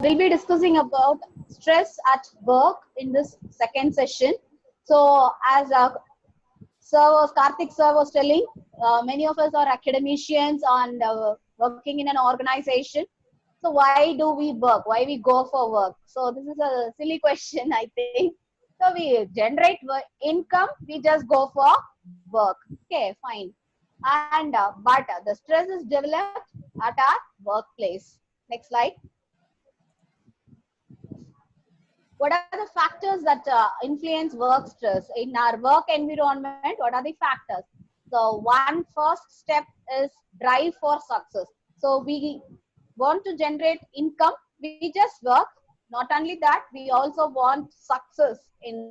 we'll be discussing about stress at work in this second session. So, as Karthik sir was telling, many of us are academicians and working in an organization. So, why do we work? Why we go for work? So, this is a silly question, I think. So, we generate income, we just go for work. Okay, fine. And but the stress is developed at our workplace. Next slide. What are the factors that influence work stress in our work environment? What are the factors? So one first step is drive for success. So we want to generate income, we just work. Not only that, we also want success in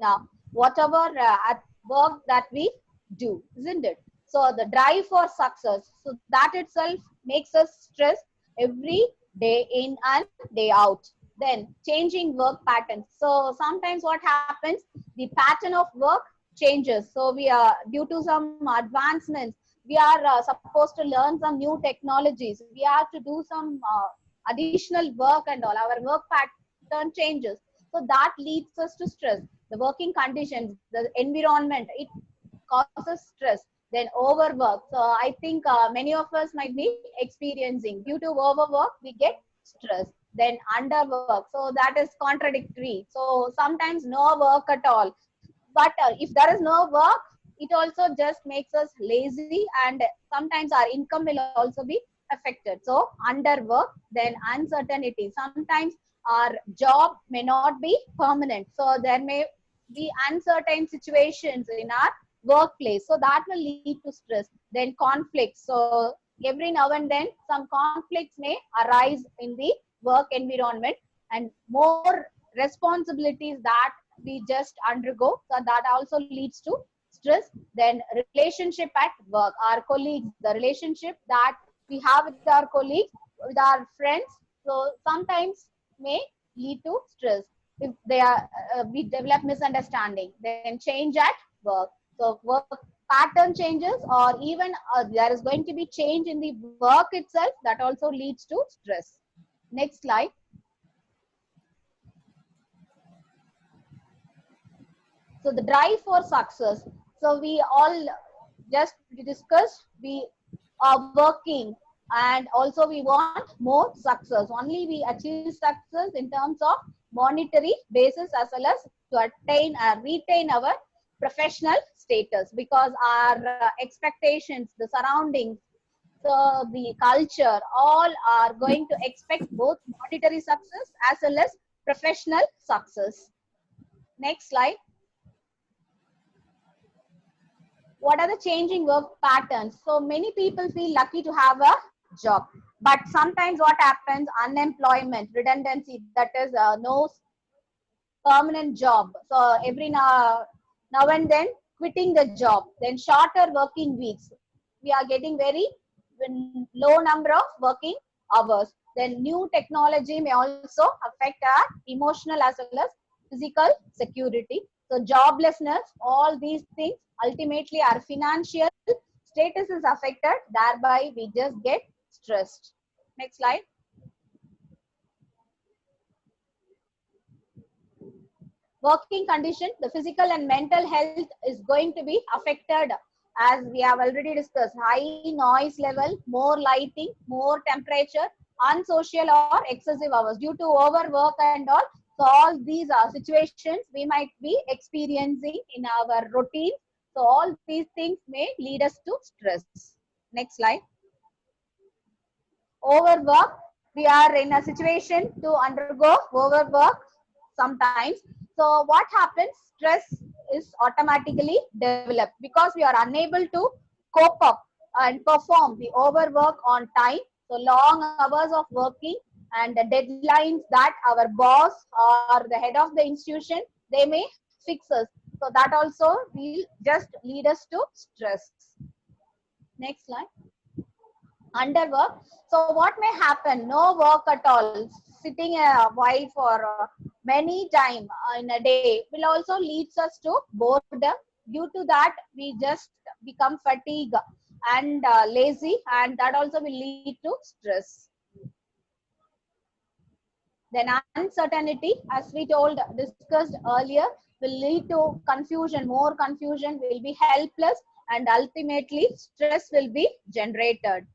whatever at work that we do, isn't it? So the drive for success, so that itself makes us stress every day in and day out. Then changing work patterns. So sometimes what happens, the pattern of work changes. So we are, due to some advancements, we are supposed to learn some new technologies, we have to do some additional work and all, our work pattern changes. So that leads us to stress. The working conditions, the environment, it causes stress. Then overwork. So I think many of us might be experiencing, due to overwork we get stress. Then underwork, so that is contradictory. So sometimes no work at all, but if there is no work, it also just makes us lazy, and sometimes our income will also be affected. So underwork. Then uncertainty, sometimes our job may not be permanent, so there may be uncertain situations in our workplace, so that will lead to stress. Then conflicts. So every now and then some conflicts may arise in the work environment, and more responsibilities that we just undergo, so that also leads to stress. Then relationship at work, our colleagues, the relationship that we have with our colleagues, with our friends, so sometimes may lead to stress if they are we develop misunderstanding. Then change at work, so work pattern changes, or even there is going to be change in the work itself, that also leads to stress. Next slide. So the drive for success. So we all just discussed, we are working, and also we want more success. Only we achieve success in terms of monetary basis, as well as to attain or retain our professional status, because our expectations, the surroundings, so the culture, all are going to expect both monetary success as well as professional success. Next slide. What are the changing work patterns? So many people feel lucky to have a job, but sometimes what happens, unemployment, redundancy, that is no permanent job. So every now and then quitting the job. Then shorter working weeks, we are getting very low number of working hours. Then new technology may also affect our emotional as well as physical security. So joblessness, all these things, ultimately our financial status is affected, thereby we just get stressed. Next slide. Working condition, the physical and mental health is going to be affected, as we have already discussed. High noise level, more lighting, more temperature, unsocial or excessive hours due to overwork and all. So all these are situations we might be experiencing in our routine. So all these things may lead us to stress. Next slide. Overwork, we are in a situation to undergo overwork sometimes. So what happens, stress is automatically developed because we are unable to cope up and perform the overwork on time. So long hours of working and the deadlines that our boss or the head of the institution, they may fix us, so that also will just lead us to stress. Next slide. Underwork. So what may happen? No work at all. Sitting a while for many time in a day will also leads us to boredom. Due to that, we just become fatigued and lazy, and that also will lead to stress. Then uncertainty, as we discussed earlier, will lead to confusion. More confusion, will be helpless, and ultimately stress will be generated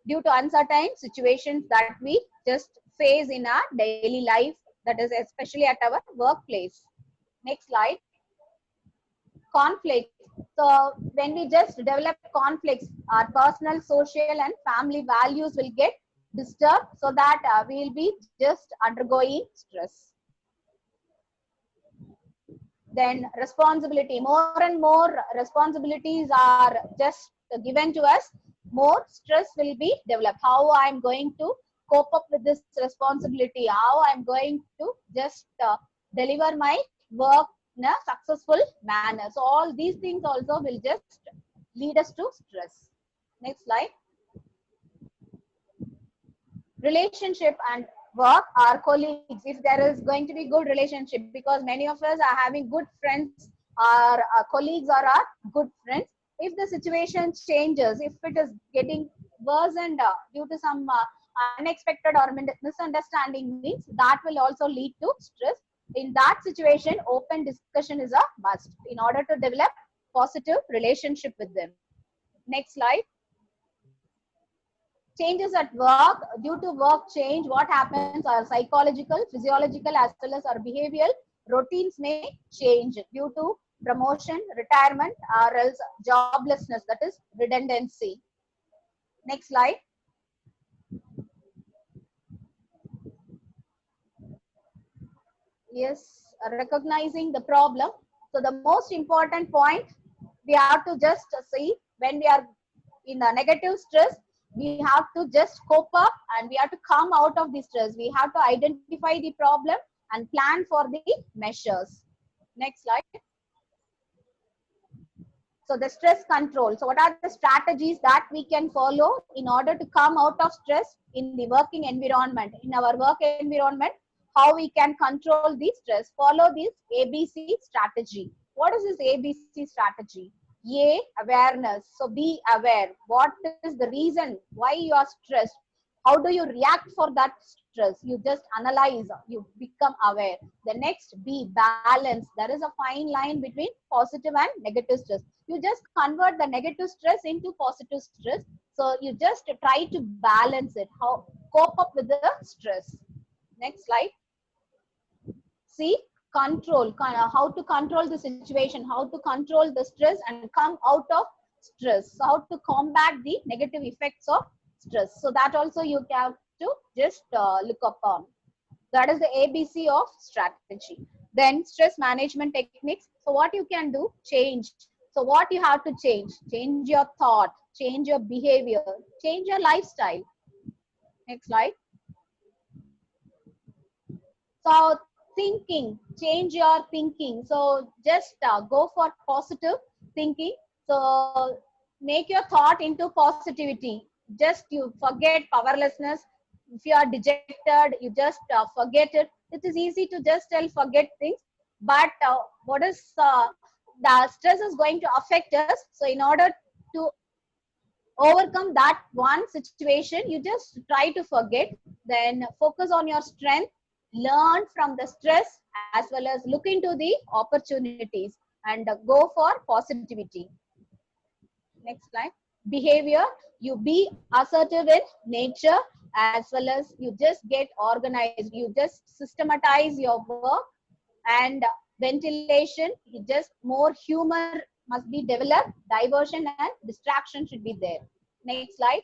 due to uncertain situations that we just face in our daily life, that is especially at our workplace. Next slide. Conflicts. So when we just develop conflicts, our personal, social, and family values will get disturbed, so that we will be just undergoing stress. Then responsibility. More and more responsibilities are just given to us. More stress will be developed. How I'm going to cope up with this responsibility? How I'm going to just deliver my work in a successful manner? So all these things also will just lead us to stress. Next slide. Relationship and work, our colleagues, if there is going to be good relationship, because many of us are having good friends, our colleagues are our good friends. If the situation changes, if it is getting worse and due to some unexpected or misunderstanding, means that will also lead to stress. In that situation, open discussion is a must in order to develop positive relationship with them. Next slide. Changes at work. Due to work change, what happens are psychological, physiological, as well as our behavioral routines may change due to promotion, retirement, or else joblessness, that is redundancy. Next slide. Yes, recognizing the problem. So the most important point we have to just see, when we are in a negative stress, we have to just cope up and we have to come out of the stress. We have to identify the problem and plan for the measures. Next slide. So the stress control. So what are the strategies that we can follow in order to come out of stress in the working environment, in our work environment, how we can control the stress? Follow this ABC strategy. What is this ABC strategy? A, awareness. So be aware. What is the reason why you are stressed? How do you react for that stress? You just analyze, you become aware. The next, B, balance. There is a fine line between positive and negative stress. You just convert the negative stress into positive stress. So you just try to balance it, how cope up with the stress. Next slide. See, control, how to control the situation, how to control the stress and come out of stress. So how to combat the negative effects of stress. So that also you have to just look upon. That is the ABC of strategy. Then stress management techniques. So what you can do, change. So what you have to change? Change your thought, change your behavior, change your lifestyle. Next slide. So thinking, change your thinking. So just go for positive thinking. So make your thought into positivity. Just you forget powerlessness. If you are dejected, you just forget it. It is easy to just tell forget things, but what is the stress is going to affect us. So in order to overcome that one situation, you just try to forget, then focus on your strength, learn from the stress, as well as look into the opportunities and go for positivity. Next slide. Behavior, you be assertive in nature, as well as you just get organized, you just systematize your work. And ventilation, you just more humor must be developed, diversion and distraction should be there. Next slide.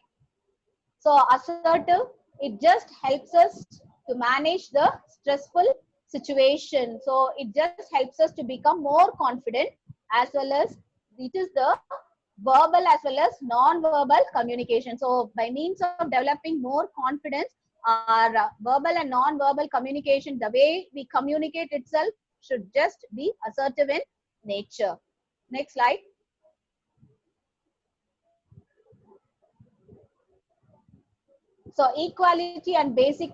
So assertive, it just helps us to manage the stressful situation. So it just helps us to become more confident, as well as it is the verbal as well as non-verbal communication. So by means of developing more confidence, our verbal and non-verbal communication, the way we communicate itself should just be assertive in nature. Next slide. So equality and basic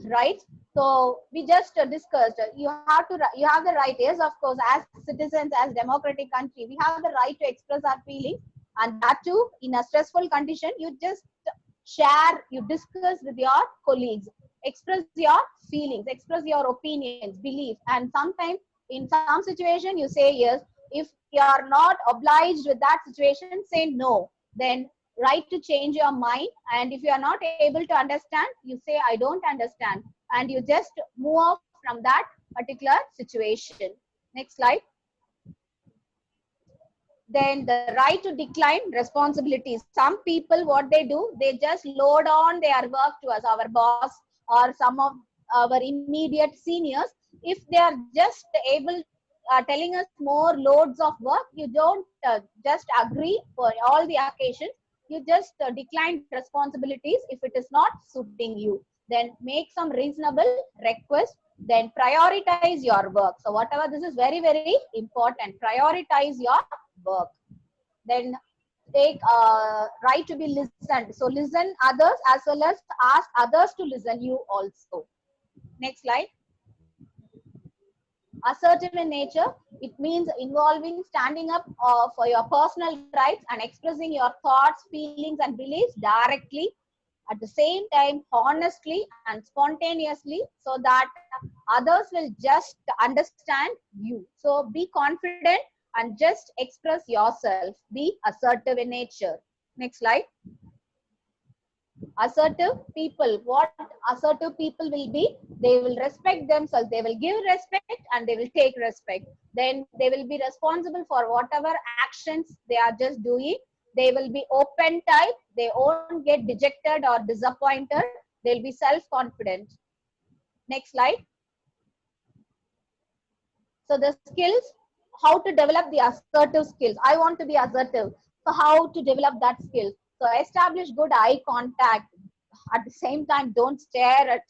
rights. So we just discussed. You have the right. Yes, of course, as citizens, as democratic country, we have the right to express our feelings, and that too in a stressful condition. You just share, you discuss with your colleagues. express your feelings, express your opinions, beliefs, and sometimes in some situation you say yes. If you are not obliged with that situation, say no. Then right to change your mind, and if you are not able to understand, you say I don't understand, and you just move off from that particular situation. Next slide. Then the right to decline responsibilities. Some people, what they do, they just load on their work to us, our boss or some of our immediate seniors. If they are just able telling us more loads of work, you don't just agree for all the occasions. You just decline responsibilities if it is not suiting you. Then make some reasonable request. Then prioritize your work. So whatever, this is very, very important. Prioritize your work. Then take right to be listened. So listen others as well as ask others to listen you also. Next slide. Assertive in nature, it means involving standing up for your personal rights and expressing your thoughts, feelings, and beliefs directly, at the same time honestly and spontaneously, so that others will just understand you. So be confident and just express yourself. Be assertive in nature. Next slide. Assertive people, what assertive people will be, they will respect themselves, they will give respect, and they will take respect. Then they will be responsible for whatever actions they are just doing. They will be open type, they won't get dejected or disappointed, they'll be self confident. Next slide. So the skills, how to develop the assertive skills. I want to be assertive. So how to develop that skill? So establish good eye contact. At the same time, don't stare at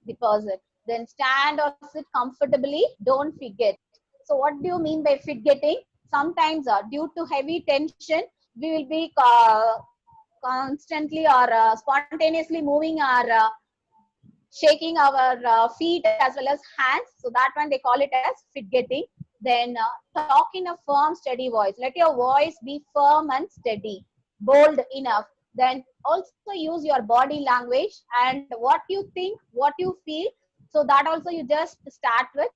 the person. Then stand or sit comfortably. Don't forget. So what do you mean by forgetting? Sometimes due to heavy tension, we will be constantly or spontaneously moving our shaking our feet as well as hands. So that one they call it as fidgeting. Then talk in a firm, steady voice. Let your voice be firm and steady, bold enough. Then also use your body language and what you think, what you feel. So that also you just start with.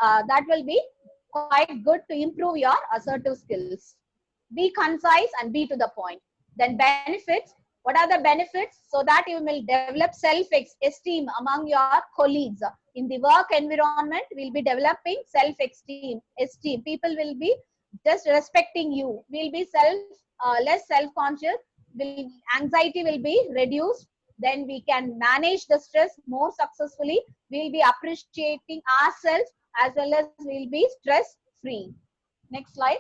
That will be quite good to improve your assertive skills. Be concise and be to the point. Then benefits. What are the benefits? So that you will develop self-esteem among your colleagues. In the work environment, we'll be developing self-esteem. People will be just respecting you. We'll be less self-conscious. Anxiety will be reduced. Then we can manage the stress more successfully. We'll be appreciating ourselves as well as we'll be stress-free. Next slide.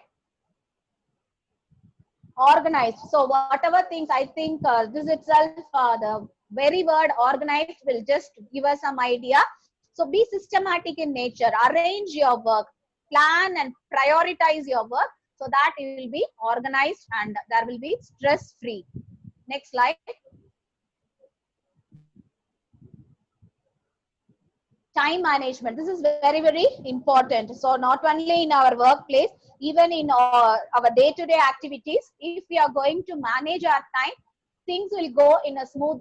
Organized. So whatever things, I think this itself, the very word organized will just give us some idea. So be systematic in nature, arrange your work, plan and prioritize your work, so that you will be organized and there will be stress free. Next slide. Time management, this is very, very important. So not only in our workplace, even in our day-to-day activities, if we are going to manage our time, things will go in a smooth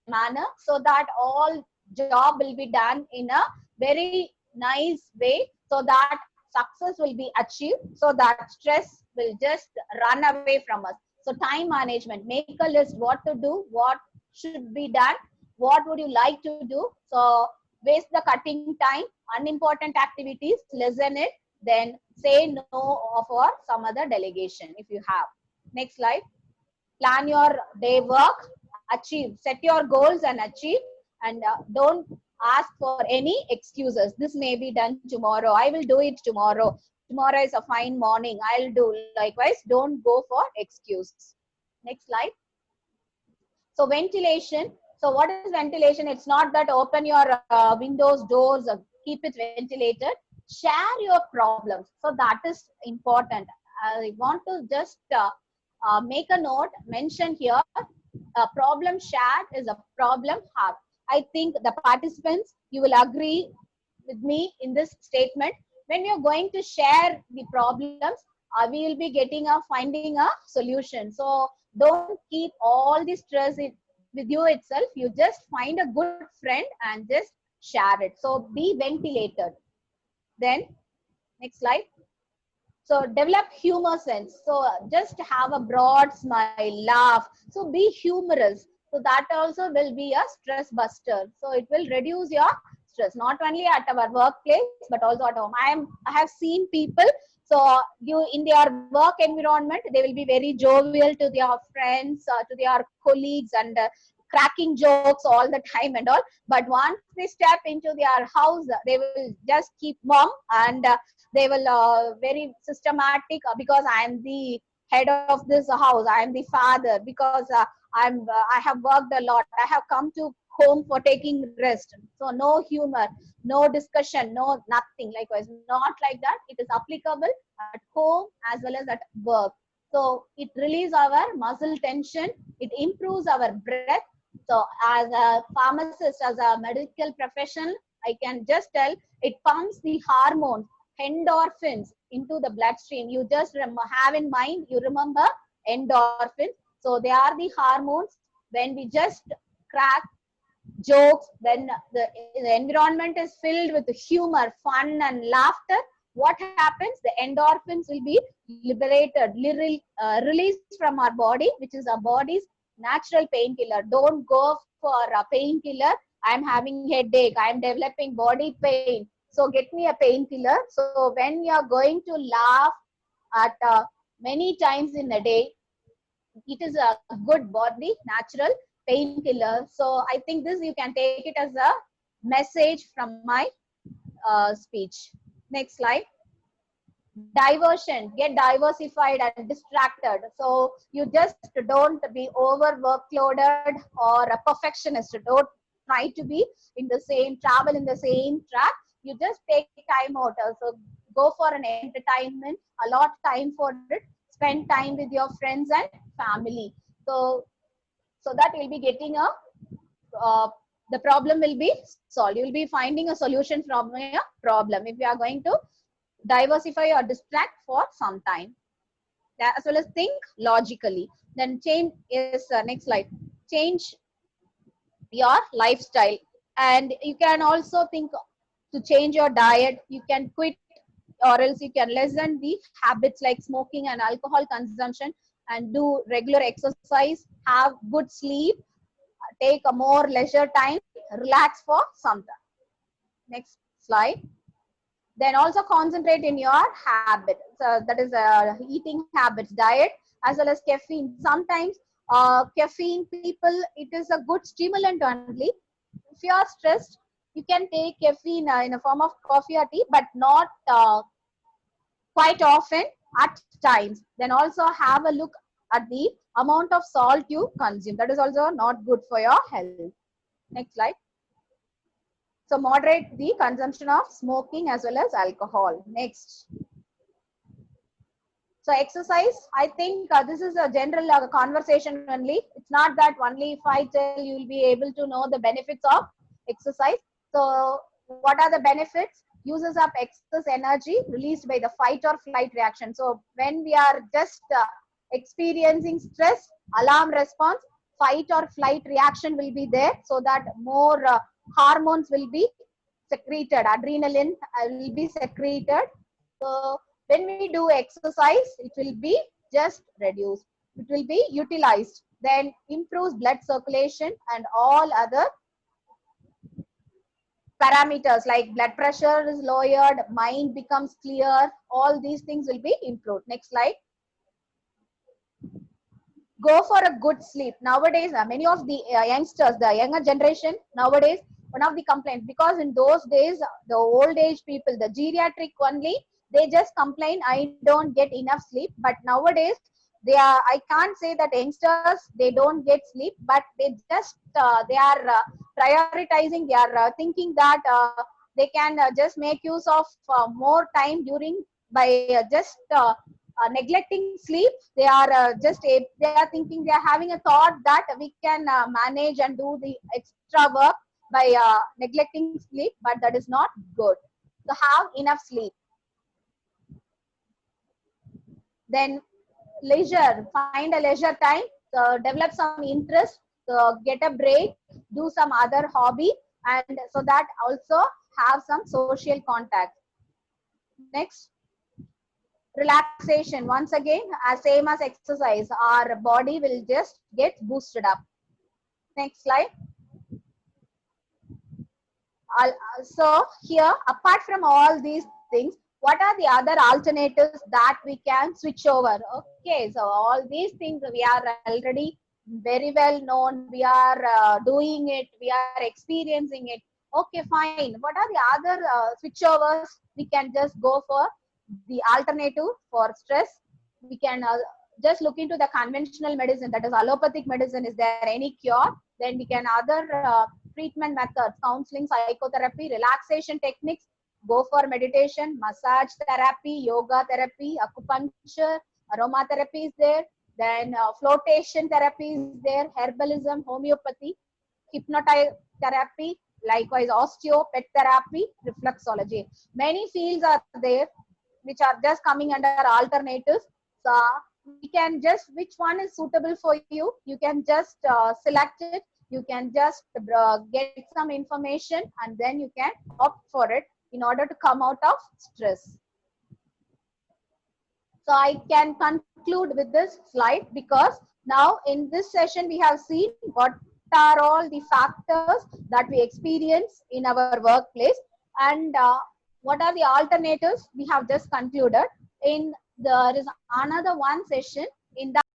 manner, so that all job will be done in a very nice way, so that success will be achieved, so that stress will just run away from us. So time management, make a list what to do, what should be done, what would you like to do. So waste the cutting time, unimportant activities, lessen it, then say no for some other delegation if you have. Next slide. Plan your day work, achieve, set your goals and achieve, and don't ask for any excuses. This may be done tomorrow, I will do it tomorrow. Tomorrow is a fine morning, I'll do. Likewise, don't go for excuse. Next slide. So ventilation. So what is ventilation? It's not that open your windows, doors, keep it ventilated. Share your problems. So that is important. I want to just make a note, mention here, a problem shared is a problem halved. I think the participants, you will agree with me in this statement. When you're going to share the problems, we will be finding a solution. So don't keep all the stress with you itself. You just find a good friend and just share it. So be ventilated. Then next slide. So develop humor sense. So just have a broad smile, laugh. So be humorous. So that also will be a stress buster. So it will reduce your stress, not only at our workplace but also at home. I have seen people. So you in their work environment, they will be very jovial to their friends, to their colleagues, and cracking jokes all the time and all. But once they step into their house, they will just keep mum, and they will very systematic, because I am the head of this house, I am the father, because I have worked a lot, I have come to home for taking rest. So no humor, no discussion, no nothing. Likewise, not like that. It is applicable at home as well as at work. So it releases our muscle tension, it improves our breath. So as a pharmacist, as a medical professional, I can just tell, it pumps the hormones, endorphins, into the bloodstream. You just have in mind, you remember endorphins. So they are the hormones. When we just crack jokes, when the environment is filled with humor, fun, and laughter, what happens? The endorphins will be liberated, released from our body, which is our body's natural painkiller. Don't go for a painkiller. I'm having headache, I'm developing body pain, so get me a painkiller. So when you're going to laugh at many times in a day, it is a good body natural painkiller. So I think this you can take it as a message from my speech. Next slide. Diversion. Get diversified and distracted. So you just don't be over workloaded or a perfectionist. Don't try to be in the same travel in the same track. You just take time out. So go for an entertainment, allot time for it, spend time with your friends and family. So that you'll be getting a uh, the problem will be solved. You'll be finding a solution from a problem if you are going to diversify or distract for some time, as well as think logically. Then change is next slide. Change your lifestyle, and you can also think to change your diet. You can quit, or else you can lessen the habits like smoking and alcohol consumption, and do regular exercise, have good sleep, take a more leisure time, relax for some time. Next slide. Then also concentrate in your habit. So that is eating habits, diet, as well as caffeine. Sometimes caffeine, people, it is a good stimulant only. If you are stressed, you can take caffeine in a form of coffee or tea, but not quite often at times. Then also have a look at the amount of salt you consume. That is also not good for your health. Next slide. So moderate the consumption of smoking as well as alcohol. Next. So exercise, I think this is a general conversation only. It's not that only if I tell you will be able to know the benefits of exercise. So what are the benefits? Uses up excess energy released by the fight or flight reaction. So when we are just experiencing stress, alarm response, fight or flight reaction will be there, so that more hormones will be secreted, adrenaline will be secreted. So when we do exercise, it will be just reduced, it will be utilized, then improves blood circulation and all other parameters like blood pressure is lowered, mind becomes clear, all these things will be improved. Next slide. Go for a good sleep. Nowadays, many of the youngsters, the younger generation nowadays, one of the complaints, because in those days, the old age people, the geriatric only, they just complain, I don't get enough sleep. But nowadays, I can't say that youngsters, they don't get sleep, but they just, they are prioritizing, they are thinking that they can just make use of more time during, by just neglecting sleep. They are they are thinking, they are having a thought that we can manage and do the extra work by neglecting sleep, but that is not good. So have enough sleep. Then leisure, find a leisure time, develop some interest, So get a break, do some other hobby, and so that also have some social contact. Next, relaxation. Once again, as same as exercise, our body will just get boosted up. Next slide. So here, apart from all these things, what are the other alternatives that we can switch over? Okay, so all these things we are already very well known. We are doing it. We are experiencing it. Okay, fine. What are the other switchovers we can just go for? The alternative for stress. We can just look into the conventional medicine, that is allopathic medicine. Is there any cure? Then we can other treatment methods, counseling, psychotherapy, relaxation techniques, go for meditation, massage therapy, yoga therapy, acupuncture, aromatherapy is there, then flotation therapy is there, herbalism, homeopathy, hypnotherapy, likewise osteopet therapy, reflexology. Many fields are there which are just coming under alternatives. So we can just, which one is suitable for you, you can just select it. You can just get some information and then you can opt for it in order to come out of stress. So I can conclude with this slide, because now in this session we have seen what are all the factors that we experience in our workplace, and what are the alternatives we have just concluded. In there is another one session. In that